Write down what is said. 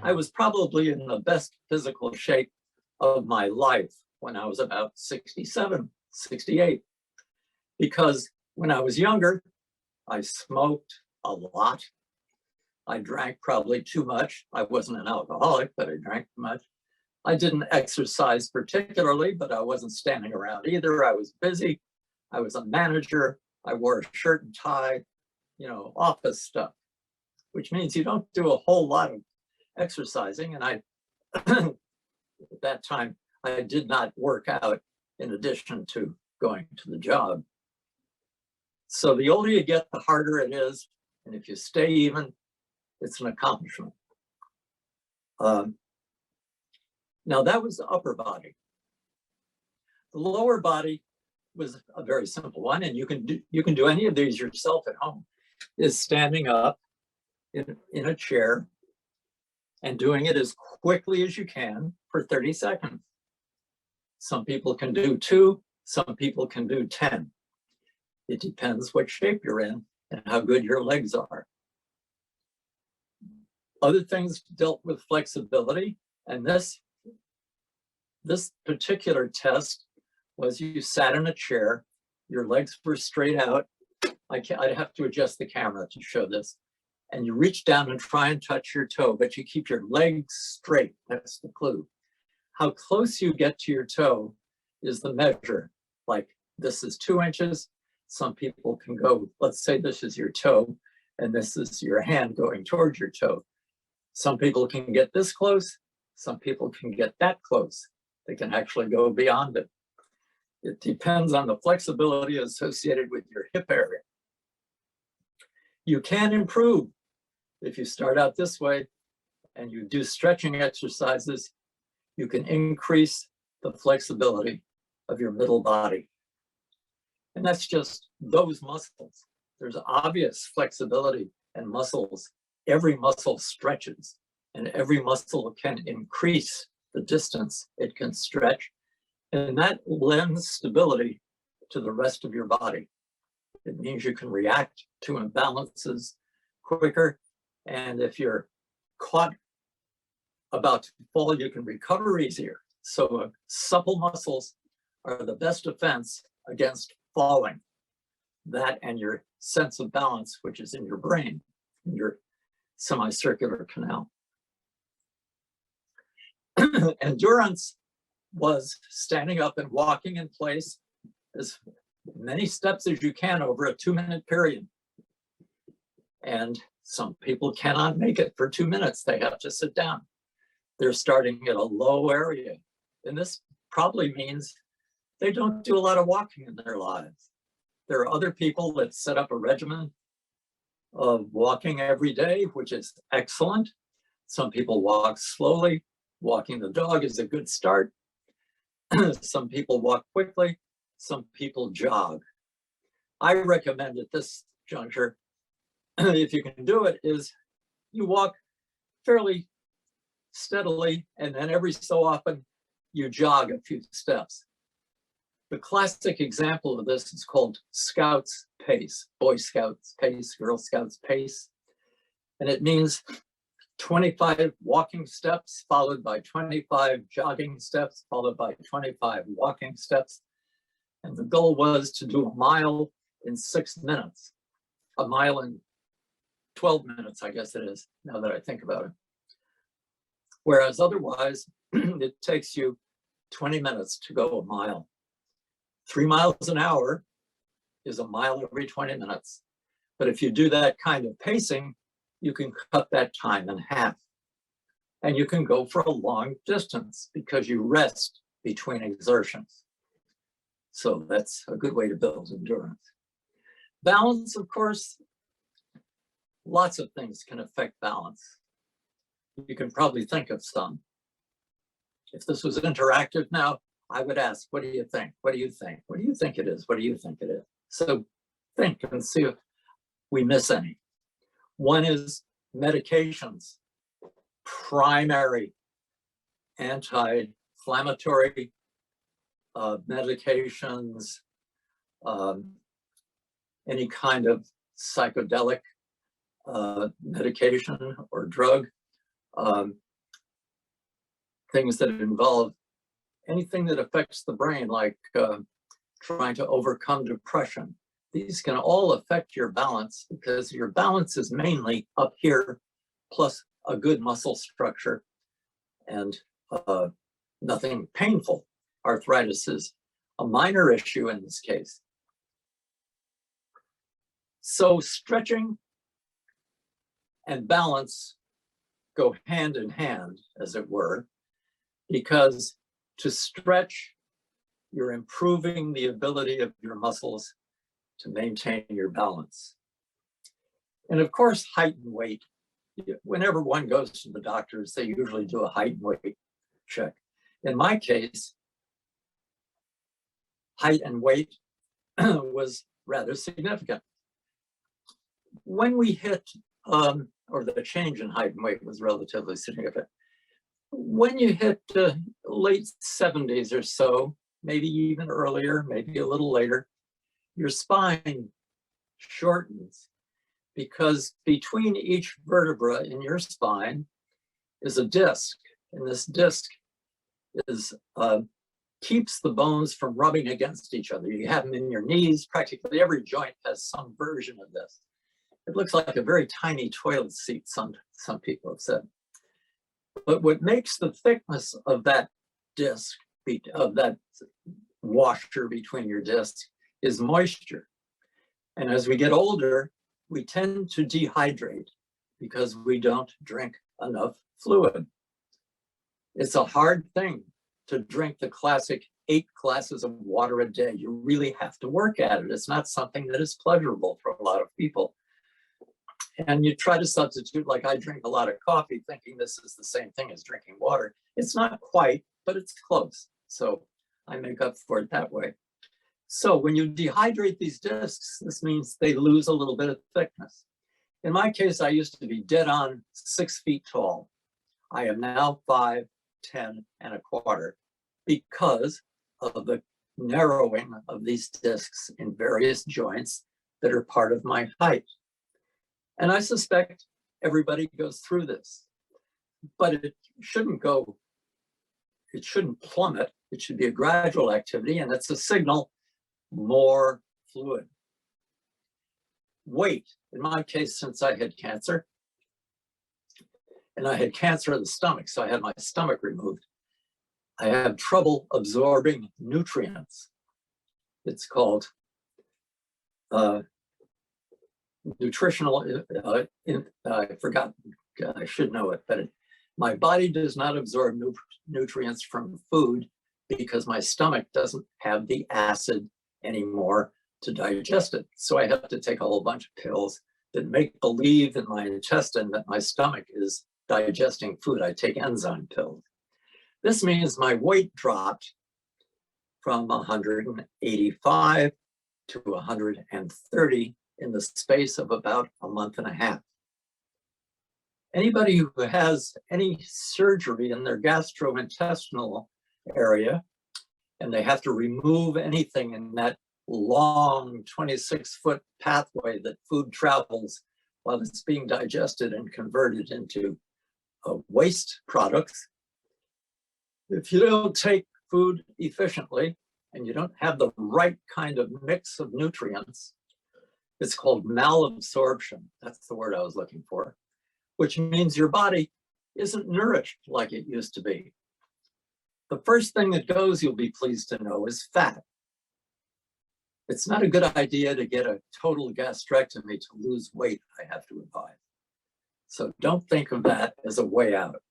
I was probably in the best physical shape of my life when I was about 67, 68, because when I was younger, I smoked a lot. I drank probably too much. I wasn't an alcoholic, but I drank too much. I didn't exercise particularly, but I wasn't standing around either. I was busy. I was a manager. I wore a shirt and tie, office stuff, which means you don't do a whole lot of exercising. And I, at that time, I did not work out in addition to going to the job. So the older you get, the harder it is. And if you stay even, it's an accomplishment. Now that was the upper body. The lower body was a very simple one, and you can do any of these yourself at home. Is standing up in a chair and doing it as quickly as you can for 30 seconds. Some people can do 2, some people can do 10. It depends what shape you're in and how good your legs are. Other things dealt with flexibility, and this particular test was you sat in a chair, your legs were straight out. I'd have to adjust the camera to show this. And you reach down and try and touch your toe, but you keep your legs straight. That's the clue. How close you get to your toe is the measure. Like this is 2 inches. Some people can go, let's say this is your toe, and this is your hand going towards your toe. Some people can get this close. Some people can get that close. They can actually go beyond it. It depends on the flexibility associated with your hip area. You can improve if you start out this way and you do stretching exercises. You can increase the flexibility of your middle body. And that's just those muscles. There's obvious flexibility and muscles. Every muscle stretches, and every muscle can increase the distance it can stretch. And that lends stability to the rest of your body. It means you can react to imbalances quicker. And if you're caught about to fall, you can recover easier. So supple muscles are the best defense against falling. That and your sense of balance, which is in your brain, in your semicircular canal. Endurance was standing up and walking in place as many steps as you can over a 2-minute period. And some people cannot make it for 2 minutes. They have to sit down. They're starting at a low area. And this probably means they don't do a lot of walking in their lives. There are other people that set up a regimen of walking every day, which is excellent. Some people walk slowly. Walking the dog is a good start. Some people walk quickly. Some people jog. I recommend at this juncture, if you can do it, is you walk fairly steadily, and then every so often you jog a few steps. The classic example of this is called Scouts pace, Boy Scouts pace, Girl Scouts pace. And it means 25 walking steps, followed by 25 jogging steps, followed by 25 walking steps. And the goal was to do a mile in 6 minutes, a mile in 12 minutes, I guess it is, now that I think about it. Whereas otherwise, it takes you 20 minutes to go a mile. 3 miles an hour is a mile every 20 minutes. But if you do that kind of pacing, you can cut that time in half. And you can go for a long distance because you rest between exertions. So that's a good way to build endurance. Balance, of course, lots of things can affect balance. You can probably think of some. If this was interactive now, I would ask, what do you think? What do you think? What do you think it is? What do you think it is? So think and see if we miss any. One is medications, primary anti-inflammatory medications, any kind of psychedelic medication or drug, things that involve anything that affects the brain, like trying to overcome depression. These can all affect your balance because your balance is mainly up here, plus a good muscle structure and nothing painful. Arthritis is a minor issue in this case. So stretching and balance go hand in hand, as it were, because to stretch, you're improving the ability of your muscles to maintain your balance. And of course, height and weight. Whenever one goes to the doctors, they usually do a height and weight check. In my case, height and weight was rather significant. When we hit, or the change in height and weight was relatively significant. When you hit late 70s or so, maybe even earlier, maybe a little later, your spine shortens because between each vertebra in your spine is a disc, and this disc is keeps the bones from rubbing against each other. You have them in your knees. Practically every joint has some version of this. It looks like a very tiny toilet seat, some people have said. But what makes the thickness of that disc, of that washer between your discs, is moisture. And as we get older, we tend to dehydrate because we don't drink enough fluid. It's a hard thing to drink the classic 8 glasses of water a day. You really have to work at it. It's not something that is pleasurable for a lot of people. And you try to substitute, like I drink a lot of coffee thinking this is the same thing as drinking water. It's not quite, but it's close. So I make up for it that way. So when you dehydrate these discs, this means they lose a little bit of thickness. In my case, I used to be dead on 6 feet tall. I am now 5'10" and a quarter because of the narrowing of these discs in various joints that are part of my height. And I suspect everybody goes through this, but it shouldn't plummet. It should be a gradual activity, and it's a signal, more fluid. Weight, in my case, since I had cancer, and I had cancer of the stomach, so I had my stomach removed, I have trouble absorbing nutrients. It's called nutritional, I forgot, I should know it, but my body does not absorb nutrients from food because my stomach doesn't have the acid anymore to digest it. So I have to take a whole bunch of pills that make believe in my intestine that my stomach is digesting food. I take enzyme pills. This means my weight dropped from 185 to 130 in the space of about a month and a half. Anybody who has any surgery in their gastrointestinal area, and they have to remove anything in that long 26-foot pathway that food travels while it's being digested and converted into waste products, if you don't take food efficiently and you don't have the right kind of mix of nutrients, it's called malabsorption. That's the word I was looking for, which means your body isn't nourished like it used to be. The first thing that goes, you'll be pleased to know, is fat. It's not a good idea to get a total gastrectomy to lose weight, I have to advise. So don't think of that as a way out.